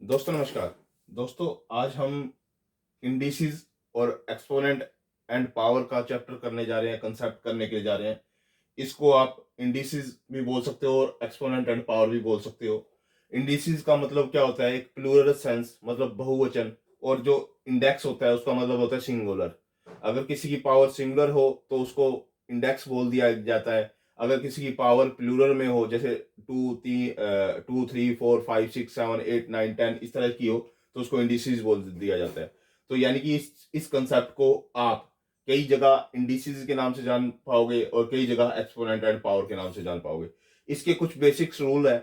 दोस्तों नमस्कार। दोस्तों आज हम इंडिसेस और एक्सपोनेंट एंड पावर का चैप्टर करने जा रहे हैं, कंसेप्ट करने के लिए जा रहे हैं। इसको आप इंडिसेस भी बोल सकते हो और एक्सपोनेंट एंड पावर भी बोल सकते हो। इंडिसेस का मतलब क्या होता है? एक प्लूरल सेंस, मतलब बहुवचन। और जो इंडेक्स होता है उसका मतलब होता है सिंगुलर। अगर किसी की पावर सिंगुलर हो तो उसको इंडेक्स बोल दिया जाता है। अगर किसी की पावर प्लूरल में हो, जैसे 2 3 4 5 6 7 8 9 10 इस तरह की हो, तो उसको इंडिसेस बोल दिया जाता है। तो यानी कि इस कंसेप्ट को आप कई जगह इंडिसेस के नाम से जान पाओगे और कई जगह एक्सपोनेंट एंड पावर के नाम से जान पाओगे। इसके कुछ बेसिक्स रूल है।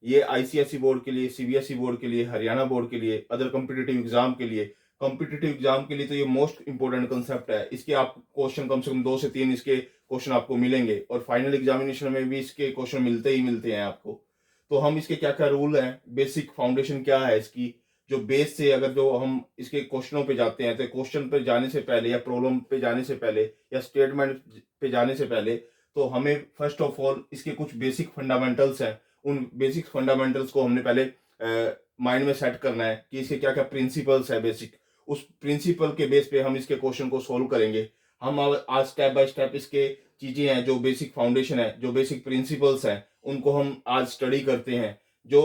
ये आईसीएसई बोर्ड के लिए, सीबीएसई बोर्ड के लिए, हरियाणा बोर्ड के लिए, अदर कॉम्पिटिटिव एग्जाम के लिए तो ये मोस्ट इंपोर्टेंट कंसेप्ट है। इसके आप क्वेश्चन कम से कम 2 से 3 इसके क्वेश्चन आपको मिलेंगे और फाइनल एग्जामिनेशन में भी इसके क्वेश्चन मिलते ही मिलते हैं आपको। तो हम इसके क्या क्या रूल हैं, बेसिक फाउंडेशन क्या है इसकी, जो बेस से अगर जो हम इसके क्वेश्चनों पे जाते हैं, तो क्वेश्चन पे जाने से पहले या प्रॉब्लम पे जाने से पहले या स्टेटमेंट पे जाने से पहले, तो हमें फर्स्ट ऑफ ऑल इसके कुछ बेसिक फंडामेंटल्स हैं। उन बेसिक फंडामेंटल्स को हमने पहले माइंड में सेट करना है कि इसके क्या क्या प्रिंसिपल्स है बेसिक। उस प्रिंसिपल के बेस पे हम इसके क्वेश्चन को सोल्व करेंगे। हम आज स्टेप बाय स्टेप इसके चीजें हैं, जो बेसिक फाउंडेशन है, जो बेसिक प्रिंसिपल्स हैं, उनको हम आज स्टडी करते हैं। जो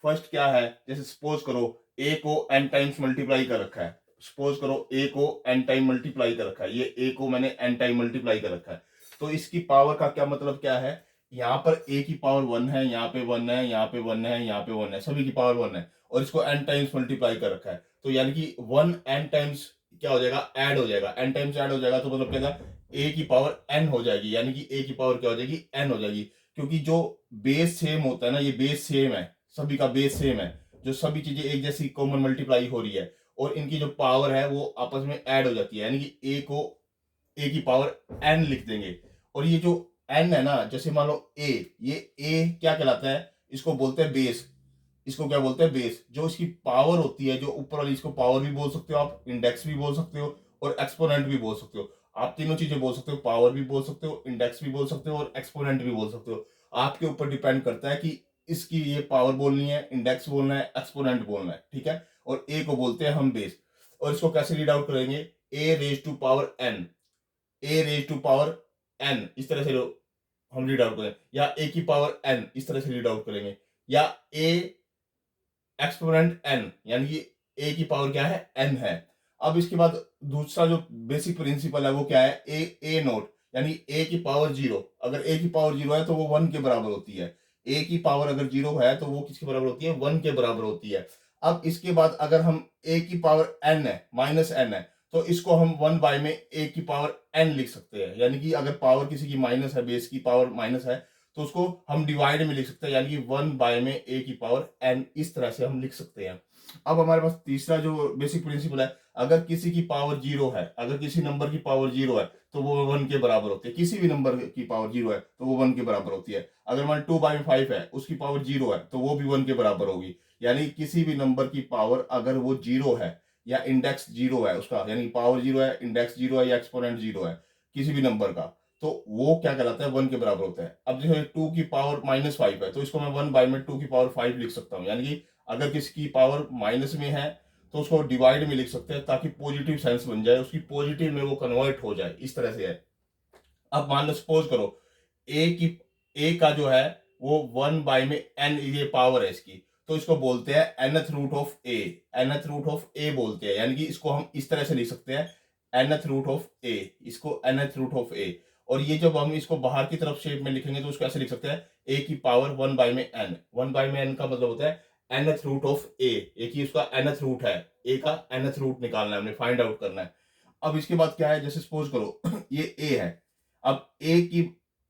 फर्स्ट क्या है, जैसे सपोज करो ए को n टाइम्स मल्टीप्लाई कर रखा है। सपोज करो ए को n टाइम मल्टीप्लाई कर रखा है, ये ए को मैंने n टाइम मल्टीप्लाई कर रखा है। तो इसकी पावर का क्या मतलब क्या है? यहाँ पर ए की पावर 1 है, यहाँ पे 1 है, यहाँ पे 1 है, यहाँ पे 1 है, सभी की पावर 1 है और इसको n टाइम्स मल्टीप्लाई कर रखा है। तो यानी कि 1 n टाइम्स क्या हो जाएगा? ऐड हो जाएगा। n टाइम्स ऐड हो जाएगा तो मतलब क्या? ए की पावर n हो जाएगी, यानी कि ए की पावर क्या हो जाएगी? n हो जाएगी। क्योंकि जो बेस सेम होता है ना, ये बेस सेम है, सभी का बेस सेम है। जो सभी चीजें एक जैसी कॉमन मल्टीप्लाई हो रही है और इनकी जो पावर है वो आपस में ऐड हो जाती है, यानी कि ए को ए की पावर n लिख देंगे। और ये जो n है ना, जैसे मान लो ए, ये ए क्या कहलाता है? इसको बोलते हैं बेस। इसको क्या बोलते हैं? बेस। जो इसकी पावर होती है, जो ऊपर वाली, इसको पावर भी बोल सकते हो आप, इंडेक्स भी बोल सकते हो और एक्सपोनेंट भी बोल सकते हो। आप तीनों चीजें बोल सकते हो, पावर भी बोल सकते हो, इंडेक्स भी बोल सकते हो और एक्सपोनेंट भी बोल सकते हो। आपके ऊपर डिपेंड करता है कि इसकी ये पावर बोलनी है, इंडेक्स बोलना है, एक्सपोनेंट बोलना है, ठीक है। और ए को बोलते हैं हम बेस। और इसको कैसे रीड आउट करेंगे? A raise to power N, A raise to power N, इस तरह से हम रीड आउट करें, या ए की पावर एन इस तरह से रीड आउट करेंगे, या ए एक्सपोनेंट एन, यानी कि ए की पावर क्या है? एन है। अब इसके बाद दूसरा जो बेसिक प्रिंसिपल है वो क्या है? ए नोट, यानी ए की पावर 0। अगर ए की पावर 0 है तो वो 1 के बराबर होती है। ए की पावर अगर 0 है तो वो किसके बराबर होती है? 1 के बराबर होती है। अब इसके बाद अगर हम ए की पावर एन है, माइनस एन है, तो इसको हम 1 बाय में ए की पावर एन लिख सकते हैं। यानी कि अगर पावर किसी की माइनस है, बेस की पावर माइनस है, तो उसको हम डिवाइड में लिख सकते हैं, यानी कि 1 बाय में ए की पावर एन, इस तरह से हम लिख सकते हैं। अब हमारे पास तीसरा जो बेसिक प्रिंसिपल है, अगर किसी की पावर 0 है, अगर किसी नंबर की पावर 0 है तो वो 1 के बराबर होती है। किसी भी नंबर की पावर 0 है तो वो 1 के बराबर होती है। अगर मान 2 बाय 5 है, उसकी पावर 0 है तो वो भी 1 के बराबर होगी। यानी किसी भी नंबर की पावर अगर वो 0 है या इंडेक्स 0 है उसका, यानी पावर 0 है, इंडेक्स 0 है या एक्सपोनेंट 0 है किसी भी नंबर का, तो वो क्या कहलाता है? 1 के बराबर होता है। अब जैसे 2 की पावर -5 है तो इसको मैं 1 बाय में 2 की पावर 5 लिख सकता हूँ। यानी कि अगर किसी की पावर माइनस में है तो उसको डिवाइड में लिख सकते हैं, ताकि पॉजिटिव सेंस बन जाए, उसकी पॉजिटिव में वो कन्वर्ट हो जाए, इस तरह से है। अब मान लो सपोज करो ए का जो है वो 1 बाय में एन, ये पावर है इसकी, तो इसको बोलते हैं nth root of A. nth root of A बोलते हैं, यानी कि इसको हम इस तरह से लिख सकते हैं nth रूट ऑफ ए, इसको nth रूट ऑफ ए। और ये जब हम इसको बाहर की तरफ शेप में लिखेंगे तो उसको ऐसे लिख सकते हैं ए की पावर 1 बाय में एन। 1 बाय में एन का मतलब होता है nth रूट ऑफ ए, एक ही उसका nth रूट है, ए का nth रूट निकालना है, हमने फाइंड आउट करना है। अब इसके बाद क्या है, जैसे सपोज करो ये ए है। अब ए की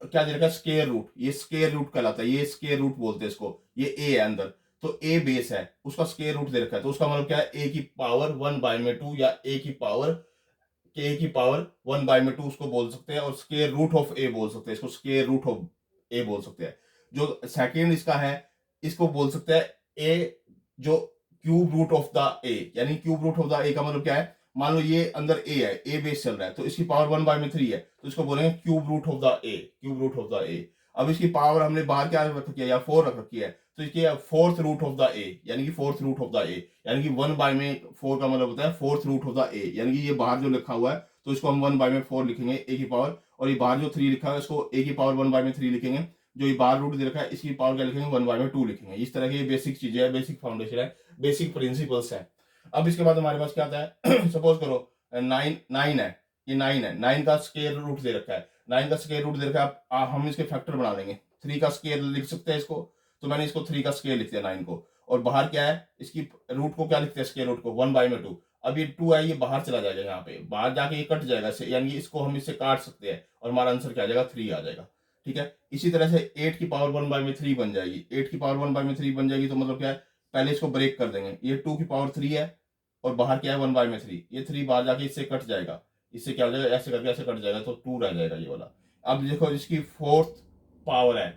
क्या दे रखा है? Square root. ये स्केयर रूट कहलाता है, ये स्केयर रूट बोलते हैं इसको। ये ए है अंदर, तो ए बेस है, उसका स्केयर रूट दे रखा है, तो उसका मतलब क्या है? ए की पावर 1 बाय में 2 या ए की पावर 1 बाय में 2 उसको बोल सकते हैं, और स्केयर रूट ऑफ ए बोल सकते हैं, इसको स्केयर रूट ऑफ ए बोल सकते हैं। जो सेकेंड इसका है, इसको बोल सकते हैं ए जो क्यूब रूट ऑफ द ए, यानी cube root of the A का मतलब क्या है? मान लो ये अंदर ए है, ए बेस चल रहा है, तो इसकी पावर 1 बाय में 3 है, तो इसको बोलेंगे cube root of the a, cube root of the a. अब इसकी पावर हमने बाहर क्या रख रखी है, या 4 रख रखी है, तो इसकी फोर्थ रूट ऑफ द ए, यानी कि फोर्थ रूट ऑफ द ए, यानी कि 1 में 4 का मतलब होता है फोर्थ रूट ऑफ द ए, यानी कि ये बाहर जो लिखा हुआ है तो इसको हम 1 में 4 लिखेंगे ए की पावर, और ये बाहर जो 3 लिखा है इसको ए की पावर 1 में 3 लिखेंगे, जो ये बाहर रूट दे रखा है इसकी पावर क्या लिखेंगे 1 में 2 लिखेंगे। इस तरह की बेसिक चीजें है, बेसिक फाउंडेशन है, बेसिक प्रिंसिपल्स है। अब इसके बाद हमारे पास क्या आता है सपोज करो 9 है, ये 9 है, 9 का स्क्वायर रूट दे रखा है, 9 का स्क्वायर रूट दे रखा है, हम इसके फैक्टर बना लेंगे, 3 का स्क्वायर लिख सकते हैं इसको, तो मैंने इसको 3 का स्क्वायर लिख दिया 9 को, और बाहर क्या है इसकी रूट को क्या लिखते हैं स्क्वायर रूट को 1 में 2। अब ये 2 है, ये बाहर चला जाएगा, यहाँ पे बाहर जाके ये कट जाएगा, यानी कि इसको हम इससे काट सकते हैं और हमारा आंसर क्या आ जाएगा 3 आ जाएगा। ठीक है, इसी तरह से 8 की पावर 1 में 3 बन जाएगी, 8 की पावर 1 में 3 बन जाएगी, तो मतलब क्या है पहले इसको ब्रेक कर देंगे, ये 2 की पावर 3 है और बाहर क्या है 1 में 3, ये 3 बाहर जाके इससे कट जाएगा, इससे क्या हो जाएगा ऐसे करके ऐसे कट जाएगा, तो 2 रह जाएगा ये वाला। अब देखो इसकी फोर्थ पावर है,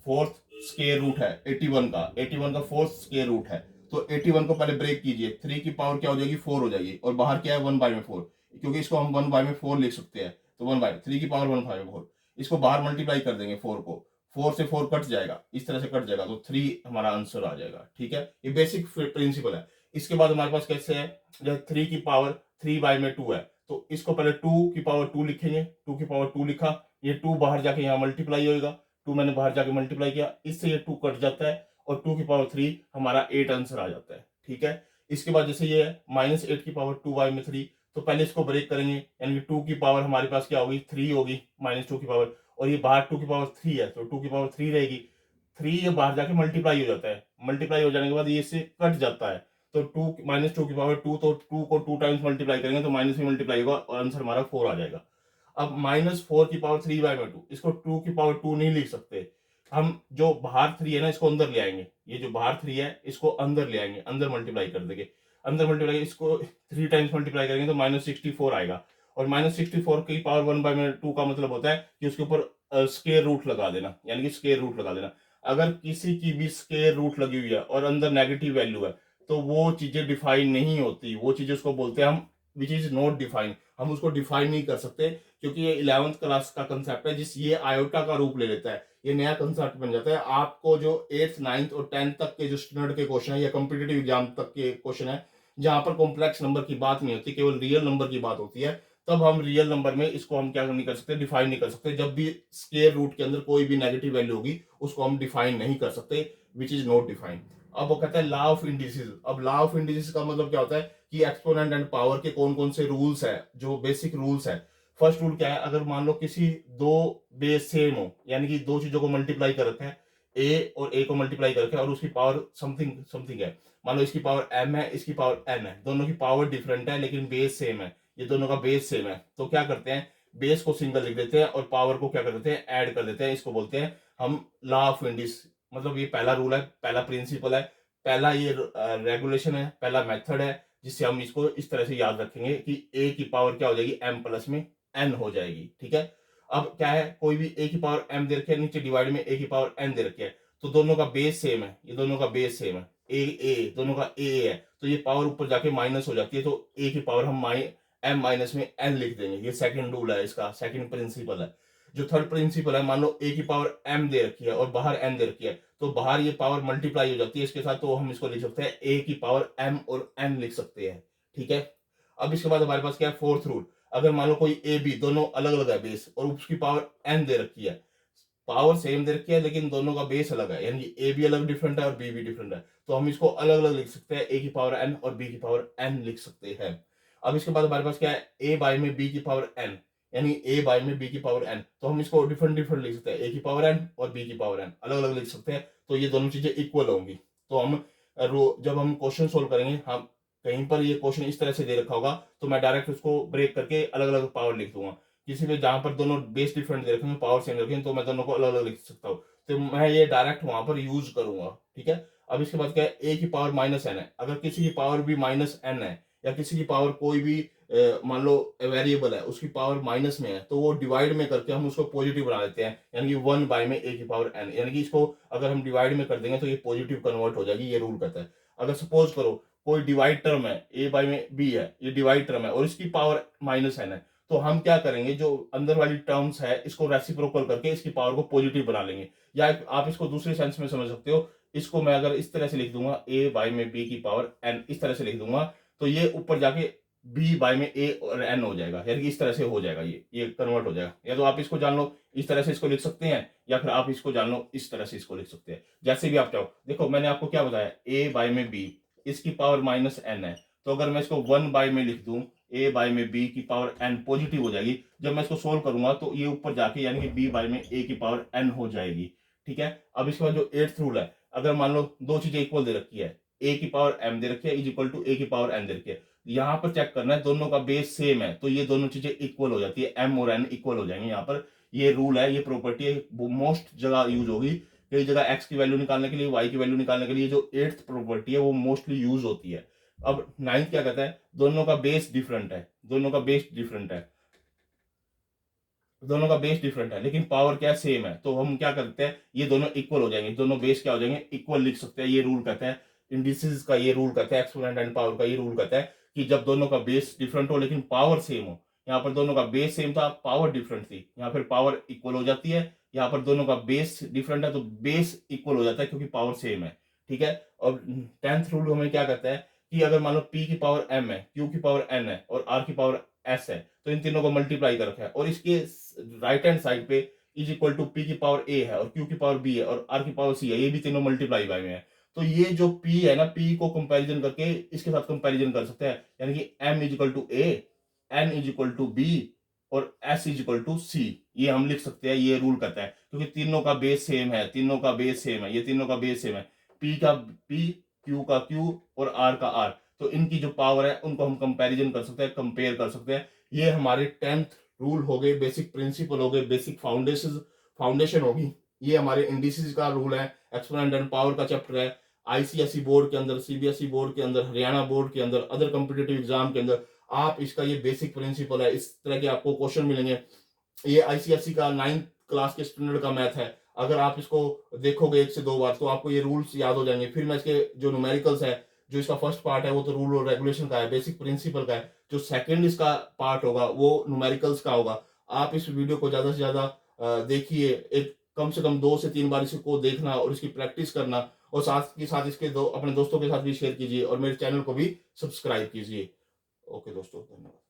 फोर्थ स्क्वायर रूट है 81 का, 81 का फोर्थ स्क्वायर रूट है, तो 81 को पहले ब्रेक कीजिए, 3 की पावर क्या हो जाएगी 4 हो जाएगी, और बाहर क्या है 1 में 4, क्योंकि इसको हम 1 में 4 लिख सकते हैं, तो 3 की पावर 1 में 4, इसको बाहर मल्टीप्लाई कर देंगे 4 को, 4 से 4 कट जाएगा, इस तरह से कट जाएगा, तो 3 हमारा आंसर आ जाएगा। ठीक है, ये बेसिक प्रिंसिपल है। इसके बाद हमारे पास कैसे है, जब 3 की पावर 3 में 2 है, तो इसको पहले 2 की पावर 2 लिखेंगे, 2 की पावर 2 लिखा, ये 2 बाहर जाके यहाँ मल्टीप्लाई होगा, 2 मैंने बाहर जाके मल्टीप्लाई किया, इससे ये 2 कट जाता है, और 2 की पावर 3 हमारा 8 आंसर आ जाता है। ठीक है, इसके बाद जैसे ये -8 की पावर 2 में 3, तो पहले इसको ब्रेक करेंगे, यानी कि 2 की पावर हमारे पास क्या होगी 3 होगी, -2 की पावर, और ये बाहर 2 की पावर 3 है, तो 2 की पावर 3 रहेगी, 3 ये बाहर जाके मल्टीप्लाई हो जाता है, मल्टीप्लाई हो जाने के बाद ये इससे कट जाता है, तो 2 -2 की पावर 2, तो 2 को 2 टाइम्स मल्टीप्लाई करेंगे तो माइनस में मल्टीप्लाई होगा और आंसर हमारा 4 आ जाएगा। अब -4 की पावर 3 में 2, इसको 2 की पावर 2 नहीं लिख सकते, हम जो बाहर 3 है ना इसको अंदर ले आएंगे, ये जो बाहर 3 है इसको अंदर ले आएंगे, अंदर मल्टीप्लाई कर देंगे, अंदर मल्टीप्लाई इसको 3 टाइम्स मल्टीप्लाई करेंगे तो -64 आएगा, और -64 की पावर 1 में 2 का मतलब होता है कि उसके ऊपर स्क्वायर रूट लगा देना, यानी कि स्क्वायर रूट लगा देना। अगर किसी की भी स्क्वायर रूट लगी हुई है और अंदर नेगेटिव वैल्यू है, तो वो चीजें डिफाइन नहीं होती, वो चीजें उसको बोलते हैं हम विच इज नॉट डिफाइन, हम उसको डिफाइन नहीं कर सकते, क्योंकि ये 11th क्लास का कंसेप्ट है, जिस ये आयोटा का रूप ले लेता है, ये नया कंसेप्ट बन जाता है। आपको जो 8th 9th और 10th तक के जो स्टैंडर्ड के क्वेश्चन है या कॉम्पिटेटिव एग्जाम तक के क्वेश्चन है, जहां पर कॉम्प्लेक्स नंबर की बात नहीं होती, केवल रियल नंबर की बात होती है, तब हम रियल नंबर में इसको हम क्या नहीं कर सकते, डिफाइन नहीं कर सकते। जब भी स्क्वायर रूट के अंदर कोई भी नेगेटिव वैल्यू होगी उसको हम डिफाइन नहीं कर सकते, विच इज नॉट डिफाइन। अब वो कहता है लॉ ऑफ इंडिसेस। अब लॉ ऑफ इंडिसेस का मतलब क्या होता है कि एक्सपोनेंट एंड पावर के कौन कौन से रूल्स है, जो बेसिक रूल्स है। फर्स्ट रूल क्या है, अगर मान लो किसी दो बेस सेम हो, यानी कि दो चीजों को मल्टीप्लाई कर रखा है, ए और ए को मल्टीप्लाई कर रखा है और उसकी पावर समथिंग समथिंग है, मान लो इसकी पावर m है, इसकी पावर n है, दोनों की पावर डिफरेंट है लेकिन बेस सेम है, ये दोनों का बेस सेम है, तो क्या करते हैं बेस को सिंगल लिख देते हैं और पावर को क्या कर देते हैं ऐड कर देते हैं, इसको बोलते हैं हम लॉ ऑफ इंडिस। मतलब ये पहला रूल है, पहला प्रिंसिपल है, पहला ये रेगुलेशन है, पहला मेथड है, जिससे हम इसको इस तरह से याद रखेंगे कि a की पावर क्या हो जाएगी m प्लस में n हो जाएगी। ठीक है, अब क्या है कोई भी a की पावर m दे रखी है, नीचे डिवाइड में a की पावर n दे रखी है, तो दोनों का बेस सेम है, ये दोनों का बेस सेम है, ए दोनों का ए है, तो ये पावर ऊपर जाके माइनस हो जाती है, तो ए की पावर हम m माइनस में n लिख देंगे। ये सेकंड रूल है, इसका सेकंड प्रिंसिपल है। जो थर्ड प्रिंसिपल है, मान लो a की पावर m दे रखी है और बाहर n दे रखी है, तो बाहर ये पावर मल्टीप्लाई हो जाती है इसके साथ, तो हम इसको लिख सकते हैं a की पावर m और n लिख सकते हैं। ठीक है, अब इसके बाद हमारे पास क्या है फोर्थ रूल। अगर मान लो कोई ए बी दोनों अलग अलग है बेस और उसकी पावर n दे रखी है, पावर सेम दे रखी है लेकिन दोनों का बेस अलग है, यानी ए भी अलग डिफरेंट है और बी भी डिफरेंट है, तो हम इसको अलग अलग लिख सकते हैं, ए की पावर n और बी की पावर n लिख सकते हैं। अब इसके बाद हमारे पास क्या है ए बाय में बी की पावर n, यानी ए बाय में बी की पावर n, तो हम इसको डिफरेंट डिफरेंट लिख सकते हैं, ए की पावर n और बी की पावर n अलग अलग लिख सकते हैं, तो ये दोनों चीजें इक्वल होंगी। तो हम जब हम क्वेश्चन सोल्व करेंगे, हम कहीं पर ये क्वेश्चन इस तरह से दे रखा होगा तो मैं डायरेक्ट उसको ब्रेक करके अलग अलग पावर लिख दूंगा, किसी में जहां पर दोनों बेस डिफरेंट दे रखेंगे पावर सेम रखेंगे तो मैं दोनों को अलग अलग लिख सकता हूँ, तो मैं ये डायरेक्ट वहां पर यूज करूंगा। ठीक है, अब इसके बाद क्या है ए की पावर -n है, अगर किसी की पावर भी -n है या किसी की पावर कोई भी मान लो वेरिएबल है उसकी पावर माइनस में है, तो वो डिवाइड में करके हम उसको पॉजिटिव बना देते हैं, यानी कि 1 बाय में ए की पावर n, यानी कि इसको अगर हम डिवाइड में कर देंगे तो ये पॉजिटिव कन्वर्ट हो जाएगी, ये रूल कहता है। अगर सपोज करो कोई डिवाइड टर्म है, ए बाय में बी है, ये डिवाइड टर्म है और इसकी पावर -n है, तो हम क्या करेंगे, जो अंदर वाली टर्म्स है इसको रेसिप्रोकल करके इसकी पावर को पॉजिटिव बना लेंगे। या आप इसको दूसरे सेंस में समझ सकते हो, इसको मैं अगर इस तरह से लिख दूंगा a बाय में b की पावर n, इस तरह से लिख दूंगा, तो ये ऊपर जाके b बाय में a और n हो जाएगा, यानी कि इस तरह से हो जाएगा, ये कन्वर्ट हो जाएगा। या तो आप इसको जान लो इस तरह से इसको लिख सकते हैं, या फिर आप इसको जान लो इस तरह से इसको लिख सकते हैं, जैसे भी आप चाहो। देखो मैंने आपको क्या बताया, a बाय में b, इसकी पावर माइनस n है, तो अगर मैं इसको 1 बाय में लिख दूं, a बाय में b की पावर n पॉजिटिव हो जाएगी। जब मैं इसको सोल्व करूंगा तो ये ऊपर जाके यानी कि b बाय में a की पावर n हो जाएगी। ठीक है, अब इसके बाद जो 8th रूल है, अगर मान लो दो चीजें इक्वल दे रखी है, a की पावर m दे रखी है इज इक्वल टू a की पावर n दे रखी है, यहाँ पर चेक करना है दोनों का बेस सेम है, तो ये दोनों चीजें इक्वल हो जाती है, m और n इक्वल हो जाएंगे। यहाँ पर ये रूल है, ये प्रॉपर्टी है, मोस्ट जगह यूज होगी, कई जगह x की वैल्यू निकालने के लिए, y की वैल्यू निकालने के लिए जो 8th प्रॉपर्टी है वो मोस्टली यूज होती है। अब 9th क्या कहता है, दोनों का बेस डिफरेंट है, दोनों का बेस डिफरेंट है, दोनों का बेस डिफरेंट है, लेकिन पावर क्या सेम है, तो हम क्या करते हैं, ये दोनों इक्वल हो जाएंगे, दोनों बेस क्या हो जाएंगे, इक्वल लिख सकते हैं। ये रूल कहता है, इंडिसेस का ये रूल कहता है, एक्सपोनेंट एंड पावर का ये रूल कहता है कि जब दोनों का बेस डिफरेंट हो लेकिन पावर सेम हो, यहाँ पर दोनों का बेस सेम था, पावर डिफरेंट थी, यहाँ पर पावर इक्वल हो जाती है। यहाँ पर दोनों का बेस डिफरेंट है तो बेस इक्वल हो जाता है क्योंकि पावर सेम है। ठीक है, और 10th रूल हमें क्या कहता है कि अगर मान लो p की पावर m है, q की पावर n है और r की पावर s है, तो इन तीनों को मल्टीप्लाई कर रखा है और इसके राइट हैंड साइड पे इज इक्वल टू p की पावर a है और q की पावर b है और r की पावर c है, ये भी तीनों मल्टीप्लाई बाय में है। तो ये जो p है ना, p को कंपैरिजन करके इसके साथ कंपैरिजन कर सकते हैं, यानी कि m is equal to a, n is equal to b और s is equal to c, ये हम लिख सकते हैं। ये रूल कहता है क्योंकि तीनों का बेस सेम है, तीनों का बेस सेम है, ये तीनों का बेस सेम है, p का p, q का q और r का r, तो इनकी जो पावर है उनको हम कंपैरिजन कर सकते हैं, कंपेयर कर सकते हैं। ये हमारे 10th रूल हो गए, बेसिक प्रिंसिपल हो गए, बेसिक फाउंडेशन होगी। ये हमारे इंडिसेस का रूल है, एक्सपोनेंट एंड पावर का चैप्टर है। आईसीएसई बोर्ड के अंदर, सीबीएसई बोर्ड के अंदर, हरियाणा बोर्ड के अंदर, अदर कॉम्पिटेटिव एग्जाम के अंदर आप इसका ये बेसिक प्रिंसिपल है, इस तरह के आपको क्वेश्चन मिलेंगे। ये आईसीएसई का 9th क्लास के स्टैंडर्ड का मैथ है, अगर आप इसको देखोगे 1 से 2 बार तो आपको ये रूल्स याद हो जाएंगे। फिर मैं इसके जो न्यूमेरिकल्स है, जो इसका फर्स्ट पार्ट है वो तो रूल और रेगुलेशन का है, बेसिक प्रिंसिपल का है, जो सेकंड इसका पार्ट होगा वो न्यूमेरिकल्स का होगा। आप इस वीडियो को ज्यादा से ज्यादा देखिए, एक कम से कम 2 से 3 बार इसको देखना और इसकी प्रैक्टिस करना, और साथ ही साथ इसके अपने दोस्तों के साथ भी शेयर कीजिए और मेरे चैनल को भी सब्सक्राइब कीजिए। ओके दोस्तों, धन्यवाद।